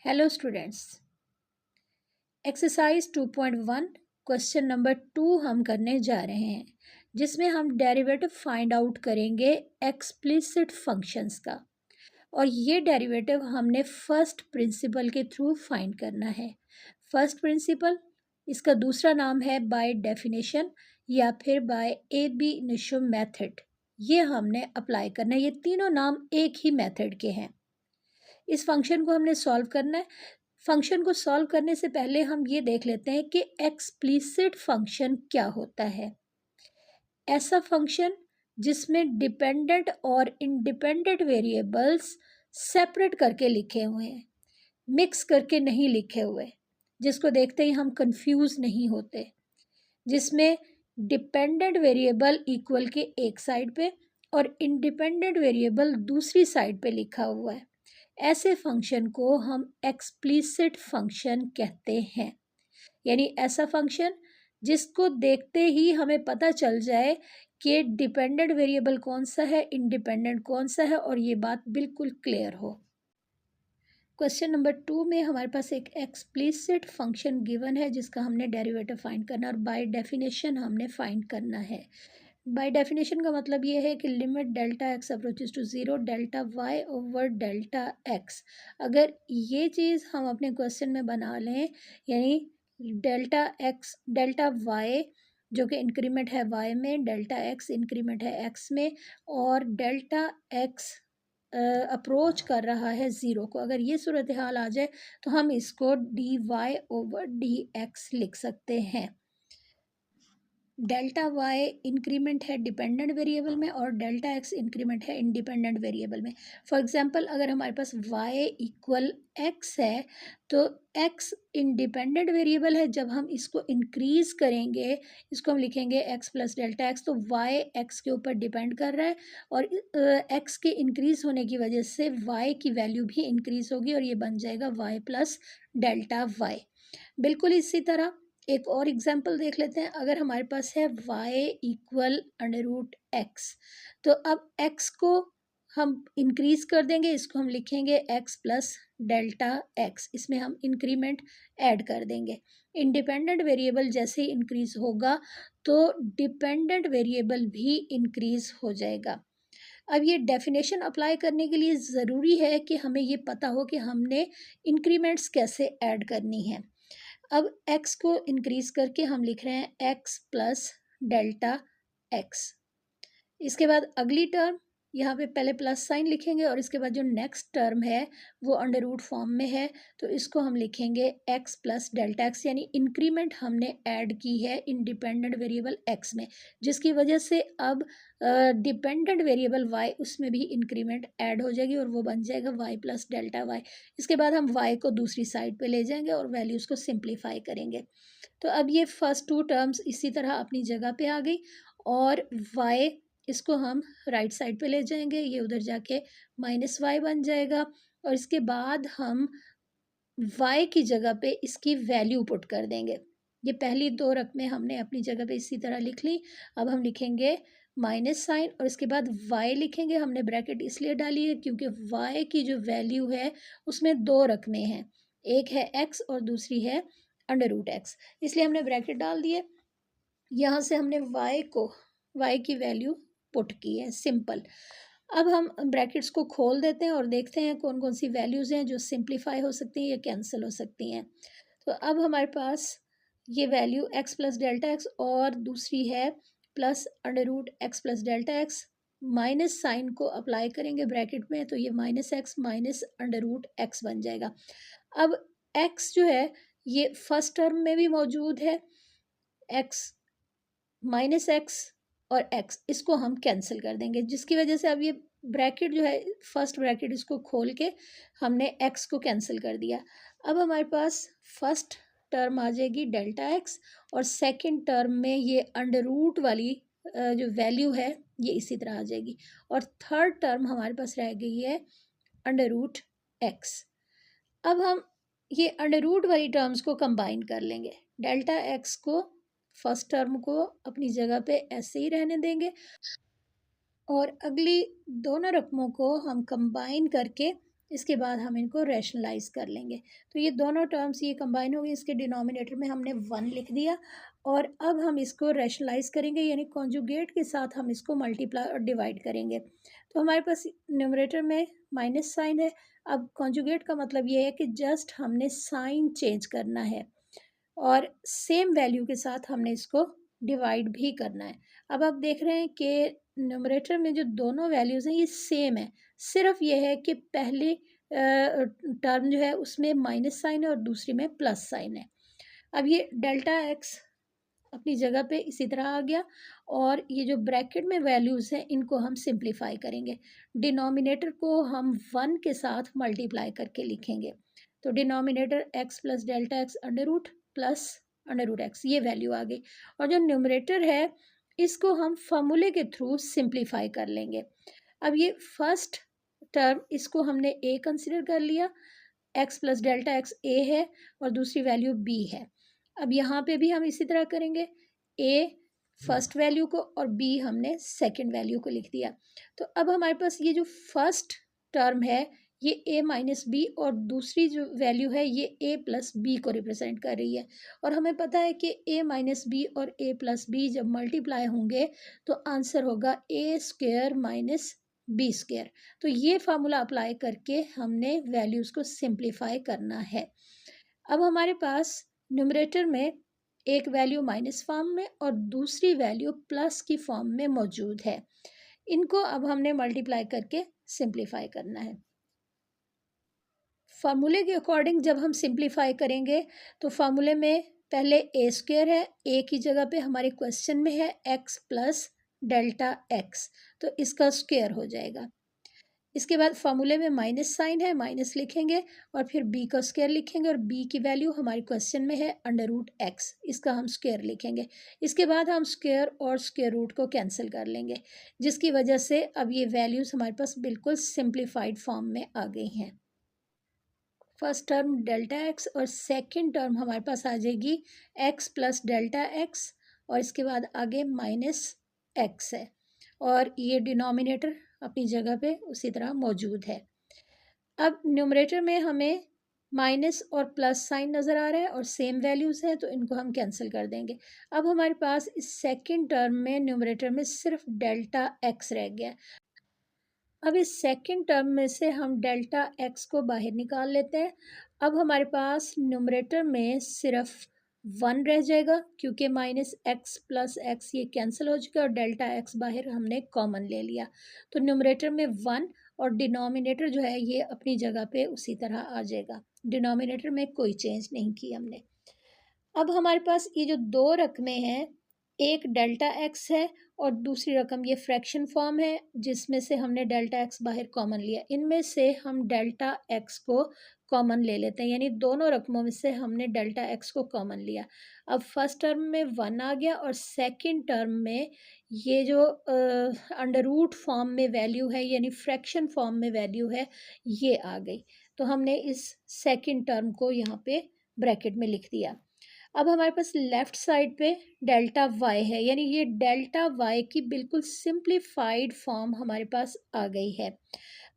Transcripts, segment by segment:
Hello students, exercise 2.1 question number 2 हम करने जा रहे हैं, जिसमें हम डेरिवेटिव फाइंड आउट करेंगे एक्सप्लिसिट फंक्शंस का। और ये डेरिवेटिव हमने फर्स्ट प्रिंसिपल के थ्रू फाइंड करना है। फर्स्ट प्रिंसिपल, इसका दूसरा नाम है बाय डेफिनेशन या फिर बाय AB इनिशियो मेथड। ये हमने अप्लाई करना है। ये तीनों नाम एक ही मेथड के हैं। इस फंक्शन को हमने सॉल्व करना है। फंक्शन को सॉल्व करने से पहले हम ये देख लेते हैं कि एक्सप्लिसिट फंक्शन क्या होता है। ऐसा फंक्शन जिसमें डिपेंडेंट और इंडिपेंडेंट वेरिएबल्स सेपरेट करके लिखे हुए हैं, मिक्स करके नहीं लिखे हुए, जिसको देखते ही हम कंफ्यूज नहीं होते, जिसमें डिपेंडेंट वेरिएबल इक्वल के एक साइड पे और इंडिपेंडेंट वेरिएबल दूसरी साइड पे लिखा हुआ है। ऐसे फंक्शन को हम एक्सप्लिसिट फंक्शन कहते हैं। यानी ऐसा फंक्शन जिसको देखते ही हमें पता चल जाए कि डिपेंडेंट वेरिएबल कौन सा है, इंडिपेंडेंट कौन सा है, और ये बात बिल्कुल क्लियर हो। क्वेश्चन नंबर 2 में हमारे पास एक एक्सप्लिसिट फंक्शन गिवन है जिसका हमने डेरिवेटिव फाइंड करना और बाय डेफिनेशन हमने फाइंड करना है। बाय डेफिनेशन का मतलब ये है कि limit delta x approaches to zero delta y over delta x. अगर ये चीज़ हम अपने क्वेश्चन में बना लें, यानी डेल्टा एक्स डेल्टा वाई जो कि इंक्रीमेंट है वाई में, डेल्टा एक्स इंक्रीमेंट है एक्स में, और डेल्टा एक्स अप्रोच कर रहा है ज़ीरो को, अगर ये सूरत हाल आ जाए तो हम इसको d y over d x लिख सकते हैं। डेल्टा वाई इंक्रीमेंट है डिपेंडेंट वेरिएबल में और डेल्टा एक्स इंक्रीमेंट है इंडिपेंडेंट वेरिएबल में। फॉर एग्जांपल, अगर हमारे पास वाई इक्वल एक्स है तो एक्स इंडिपेंडेंट वेरिएबल है। जब हम इसको इंक्रीज करेंगे, इसको हम लिखेंगे एक्स प्लस डेल्टा एक्स, तो वाई एक्स के ऊपर डिपेंड कर रहा है और एक्स के इंक्रीज होने की वजह से वाई की वैल्यू भी इंक्रीज होगी और ये बन जाएगा वाई प्लस डेल्टा वाई। बिल्कुल इसी तरह एक और एग्जाम्पल देख लेते हैं। अगर हमारे पास है y equal under root x, तो अब x को हम इंक्रीज कर देंगे, इसको हम लिखेंगे x प्लस डेल्टा एक्स, इसमें हम इंक्रीमेंट ऐड कर देंगे। इंडिपेंडेंट वेरिएबल जैसे ही इंक्रीज होगा तो डिपेंडेंट वेरिएबल भी इंक्रीज हो जाएगा। अब ये डेफिनेशन अप्लाई करने के लिए ज़रूरी है कि हमें ये पता हो कि हमने इंक्रीमेंट्स कैसे ऐड करनी है। अब x को इंक्रीज करके हम लिख रहे हैं x प्लस डेल्टा एक्स। इसके बाद अगली टर्म, यहाँ पे पहले प्लस साइन लिखेंगे और इसके बाद जो नेक्स्ट टर्म है वो अंडर रूट फॉर्म में है, तो इसको हम लिखेंगे x प्लस डेल्टा एक्स, यानी इंक्रीमेंट हमने ऐड की है इंडिपेंडेंट वेरिएबल x में, जिसकी वजह से अब डिपेंडेंट वेरिएबल y उसमें भी इंक्रीमेंट ऐड हो जाएगी और वो बन जाएगा y प्लस डेल्टा वाई। इसके बाद हम y को दूसरी साइड पे ले जाएंगे और वैल्यूज़ को सिंप्लीफाई करेंगे। तो अब ये फर्स्ट टू टर्म्स इसी तरह अपनी जगह पे आ गई और y इसको हम राइट साइड पे ले जाएंगे, ये उधर जाके माइनस वाई बन जाएगा और इसके बाद हम y की जगह पे इसकी वैल्यू पुट कर देंगे। ये पहली दो रकमें हमने अपनी जगह पे इसी तरह लिख ली। अब हम लिखेंगे माइनस साइन और इसके बाद y लिखेंगे। हमने ब्रैकेट इसलिए डाली है क्योंकि y की जो वैल्यू है उसमें दो रकमें हैं, एक है x और दूसरी है अंडर रूट एक्स, इसलिए हमने ब्रैकेट डाल दिए। यहाँ से हमने y की वैल्यू पुट की है, सिंपल। अब हम ब्रैकेट्स को खोल देते हैं और देखते हैं कौन कौन सी वैल्यूज़ हैं जो सिंप्लीफाई हो सकती हैं या कैंसिल हो सकती हैं। तो अब हमारे पास ये value x plus delta x और दूसरी है plus under root x plus delta x, minus sign को अप्लाई करेंगे ब्रैकेट में तो ये minus x minus under root x बन जाएगा। अब x जो है ये फर्स्ट टर्म में भी मौजूद है, x माइनस एक्स और x, इसको हम कैंसिल कर देंगे, जिसकी वजह से अब ये ब्रैकेट जो है फर्स्ट ब्रैकेट इसको खोल के हमने x को कैंसिल कर दिया। अब हमारे पास फर्स्ट टर्म आ जाएगी डेल्टा एक्स और सेकंड टर्म में ये अंडर रूट वाली जो वैल्यू है ये इसी तरह आ जाएगी और थर्ड टर्म हमारे पास रह गई है अंडर रूट एक्स। अब हम ये अंडर रूट वाली टर्म्स को कंबाइन कर लेंगे। डेल्टा एक्स को फर्स्ट टर्म को अपनी जगह पे ऐसे ही रहने देंगे और अगली दोनों रकमों को हम कंबाइन करके इसके बाद हम इनको रैशनलाइज कर लेंगे। तो ये दोनों टर्म्स ये कंबाइन हो गई, इसके डिनोमिनेटर में हमने 1 लिख दिया और अब हम इसको रैशनलाइज करेंगे, यानी कॉन्जुगेट के साथ हम इसको मल्टीप्लाई और डिवाइड करेंगे। तो हमारे पास न्यूमरेटर में माइनस साइन है। अब कॉन्जुगेट का मतलब ये है कि जस्ट हमने साइन चेंज करना है और सेम वैल्यू के साथ हमने इसको डिवाइड भी करना है। अब आप देख रहे हैं कि न्यूमरेटर में जो दोनों वैल्यूज़ हैं ये सेम है, सिर्फ ये है कि पहले टर्म जो है उसमें माइनस साइन है और दूसरी में प्लस साइन है। अब ये डेल्टा एक्स अपनी जगह पे इसी तरह आ गया और ये जो ब्रैकेट में वैल्यूज़ हैं इनको हम सिंप्लीफाई करेंगे। डिनोमिनेटर को हम 1 के साथ मल्टीप्लाई करके लिखेंगे। तो denominator x plus delta x under root plus under root x, ये वैल्यू आ गई। और जो न्यूमरेटर है इसको हम फार्मूले के थ्रू सिंप्लीफाई कर लेंगे। अब ये फर्स्ट टर्म इसको हमने ए कंसिडर कर लिया, एक्स प्लस डेल्टा एक्स ए है और दूसरी वैल्यू बी है। अब यहाँ पे भी हम इसी तरह करेंगे, ए फर्स्ट वैल्यू को और बी हमने सेकंड वैल्यू को लिख दिया। तो अब हमारे पास ये जो फर्स्ट टर्म है ये ए माइनस बी और दूसरी जो वैल्यू है ये ए प्लस बी को रिप्रेजेंट कर रही है। और हमें पता है कि ए माइनस बी और ए प्लस बी जब मल्टीप्लाई होंगे तो आंसर होगा ए स्क्वेयर माइनस बी स्क्वेयर। तो ये फार्मूला अप्लाई करके हमने वैल्यूज़ को सिंप्लीफाई करना है। अब हमारे पास न्यूमरेटर में एक वैल्यू माइनस फॉर्म में और दूसरी वैल्यू प्लस की फॉर्म में मौजूद है। इनको अब हमने मल्टीप्लाई करके सिंप्लीफाई करना है। फार्मूले के अकॉर्डिंग जब हम सिंप्लीफाई करेंगे तो फार्मूले में पहले ए स्क्वेयर है, ए की जगह पे हमारे क्वेश्चन में है एक्स प्लस डेल्टा एक्स, तो इसका स्क्वेयर हो जाएगा। इसके बाद फार्मूले में माइनस साइन है, माइनस लिखेंगे और फिर बी का स्क्वायर लिखेंगे और बी की वैल्यू हमारे क्वेश्चन में है अंडर रूट एक्स, इसका हम स्क्वायर लिखेंगे। इसके बाद हम स्क्वायर और स्क्वायर रूट को कैंसिल कर लेंगे, जिसकी वजह से अब ये वैल्यूज़ हमारे पास बिल्कुल सिंप्लीफाइड फॉर्म में आ गई हैं। फर्स्ट टर्म डेल्टा एक्स और सेकेंड टर्म हमारे पास आ जाएगी एक्स प्लस डेल्टा एक्स और इसके बाद आगे माइनस एक्स है और ये डिनोमिनेटर अपनी जगह पे उसी तरह मौजूद है। अब न्यूमरेटर में हमें माइनस और प्लस साइन नज़र आ रहा है और सेम वैल्यूज़ हैं तो इनको हम कैंसिल कर देंगे। अब हमारे पास इस सेकंड टर्म में न्यूमरेटर में सिर्फ डेल्टा एक्स रह गया। अब इस सेकंड टर्म में से हम डेल्टा एक्स को बाहर निकाल लेते हैं। अब हमारे पास न्यूमरेटर में सिर्फ 1 रह जाएगा क्योंकि माइनस एक्स प्लस एक्स ये कैंसिल हो चुका और डेल्टा एक्स बाहर हमने कॉमन ले लिया। तो न्यूमरेटर में 1 और डिनोमिनेटर जो है ये अपनी जगह पे उसी तरह आ जाएगा। डिनोमिनेटर में कोई चेंज नहीं की हमने। अब हमारे पास ये जो दो रकमें हैं, एक डेल्टा एक्स है और दूसरी रकम ये फ्रैक्शन फॉर्म है जिसमें से हमने डेल्टा एक्स बाहर कॉमन लिया। इनमें से हम डेल्टा एक्स को कॉमन ले लेते हैं, यानी दोनों रकमों में से हमने डेल्टा एक्स को कॉमन लिया। अब फर्स्ट टर्म में 1 आ गया और सेकंड टर्म में ये जो अंडर रूट फॉर्म में वैल्यू है यानी फ्रैक्शन फॉर्म में वैल्यू है ये आ गई। तो हमने इस सेकंड टर्म को यहाँ पे ब्रैकेट में लिख दिया। अब हमारे पास लेफ़्ट साइड पे डेल्टा वाई है, यानी ये डेल्टा वाई की बिल्कुल सिंप्लीफाइड फॉर्म हमारे पास आ गई है।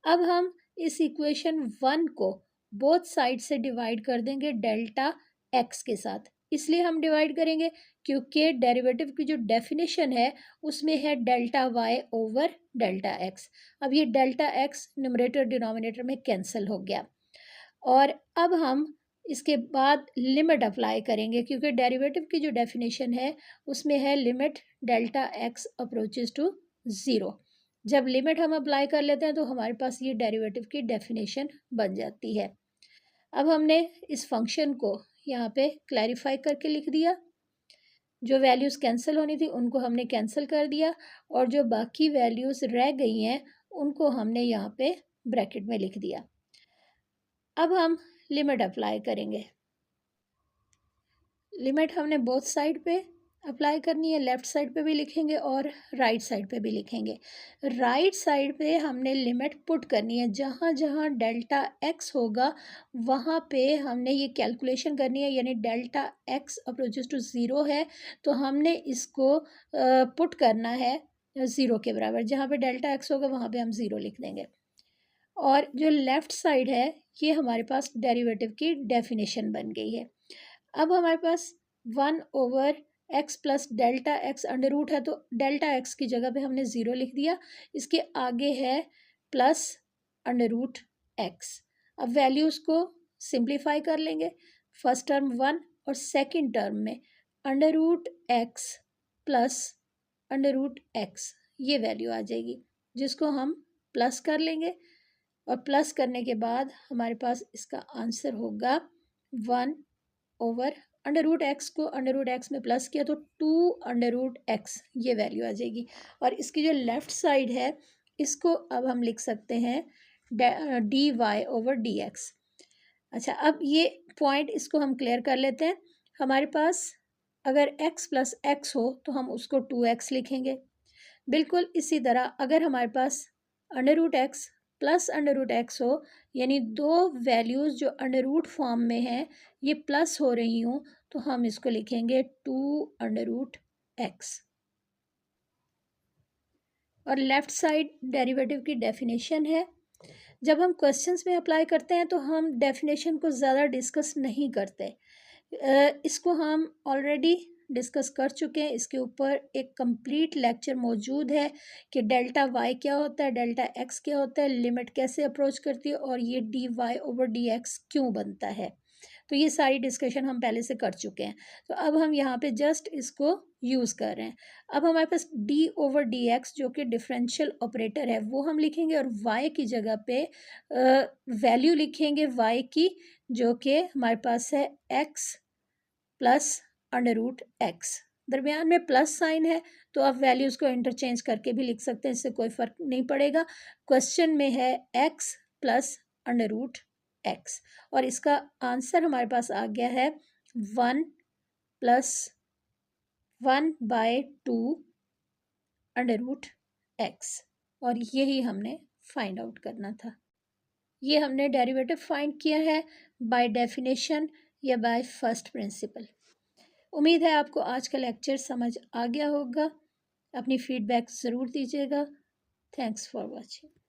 अब हम इस इक्वेशन 1 को बोथ साइड से डिवाइड कर देंगे डेल्टा एक्स के साथ। इसलिए हम डिवाइड करेंगे क्योंकि डेरिवेटिव की जो डेफिनेशन है उसमें है delta y over delta x. अब ये डेल्टा एक्स न्यूमरेटर डिनोमिनेटर में कैंसिल हो गया और अब हम इसके बाद लिमिट अप्लाई करेंगे क्योंकि डेरिवेटिव की जो डेफिनेशन है उसमें है limit delta x approaches to zero. जब लिमिट हम अप्लाई कर लेते हैं तो हमारे पास ये डेरिवेटिव की डेफिनेशन बन जाती है। अब हमने इस फंक्शन को यहाँ पे क्लैरिफाई करके लिख दिया। जो वैल्यूज़ कैंसिल होनी थी उनको हमने कैंसिल कर दिया और जो बाकी वैल्यूज़ रह गई हैं उनको हमने यहाँ पे ब्रैकेट में लिख दिया। अब हम लिमिट अप्लाई करेंगे। लिमिट हमने बोथ साइड पे अप्लाई करनी है, लेफ़्ट साइड पे भी लिखेंगे और राइट साइड पे भी लिखेंगे। राइट साइड पे हमने लिमिट पुट करनी है, जहाँ जहाँ डेल्टा एक्स होगा वहाँ पे हमने ये कैलकुलेशन करनी है, यानी delta x approaches to zero है तो हमने इसको पुट करना है ज़ीरो के बराबर। जहाँ पे डेल्टा एक्स होगा वहाँ पे हम ज़ीरो लिख देंगे और जो लेफ़्ट साइड है ये हमारे पास डेरिवेटिव की डेफिनेशन बन गई है। अब हमारे पास 1/x plus delta x under root है, तो डेल्टा एक्स की जगह पे हमने ज़ीरो लिख दिया, इसके आगे है प्लस अंडर रूट एक्स। अब वैल्यूज़ को सिंप्लीफाई कर लेंगे, फर्स्ट टर्म 1 और सेकंड टर्म में under root x plus under root x ये वैल्यू आ जाएगी, जिसको हम प्लस कर लेंगे और प्लस करने के बाद हमारे पास इसका आंसर होगा 1/, अंडर रूट एक्स को अंडर रूट एक्स में प्लस किया तो 2/x ये वैल्यू आ जाएगी। और इसकी जो लेफ़्ट साइड है इसको अब हम लिख सकते हैं dy/dx। अच्छा, अब ये पॉइंट इसको हम क्लियर कर लेते हैं। हमारे पास अगर x प्लस एक्स हो तो हम उसको 2x लिखेंगे। बिल्कुल इसी तरह अगर हमारे पास under root x plus under root X हो, यानी दो वैल्यूज़ जो अंडर रूट फॉर्म में हैं ये प्लस हो रही हूँ, तो हम इसको लिखेंगे 2/x। और लेफ़्ट साइड डेरिवेटिव की डेफिनेशन है। जब हम क्वेश्चंस में अप्लाई करते हैं तो हम डेफिनेशन को ज़्यादा डिस्कस नहीं करते, इसको हम ऑलरेडी डिस्कस कर चुके हैं। इसके ऊपर एक कंप्लीट लेक्चर मौजूद है कि डेल्टा वाई क्या होता है, डेल्टा एक्स क्या होता है, लिमिट कैसे अप्रोच करती है और ये dy/dx क्यों बनता है। तो ये सारी डिस्कशन हम पहले से कर चुके हैं। तो अब हम यहाँ पे जस्ट इसको यूज़ कर रहे हैं। अब हमारे पास d/dx जो कि डिफरेंशियल ऑपरेटर है वो हम लिखेंगे और y की जगह पे वैल्यू लिखेंगे y की, जो कि हमारे पास है x plus under root x. दरमियान में प्लस साइन है तो आप वैल्यूज़ को इंटरचेंज करके भी लिख सकते हैं, इससे कोई फ़र्क नहीं पड़ेगा। क्वेश्चन में है x plus under root x और इसका आंसर हमारे पास आ गया है 1 प्लस 1/2 अंडर रूट एक्स। और यही हमने फाइंड आउट करना था। ये हमने डेरिवेटिव फाइंड किया है बाय डेफिनेशन या बाय फर्स्ट प्रिंसिपल। उम्मीद है आपको आज का लेक्चर समझ आ गया होगा। अपनी फीडबैक ज़रूर दीजिएगा। Thanks for watching.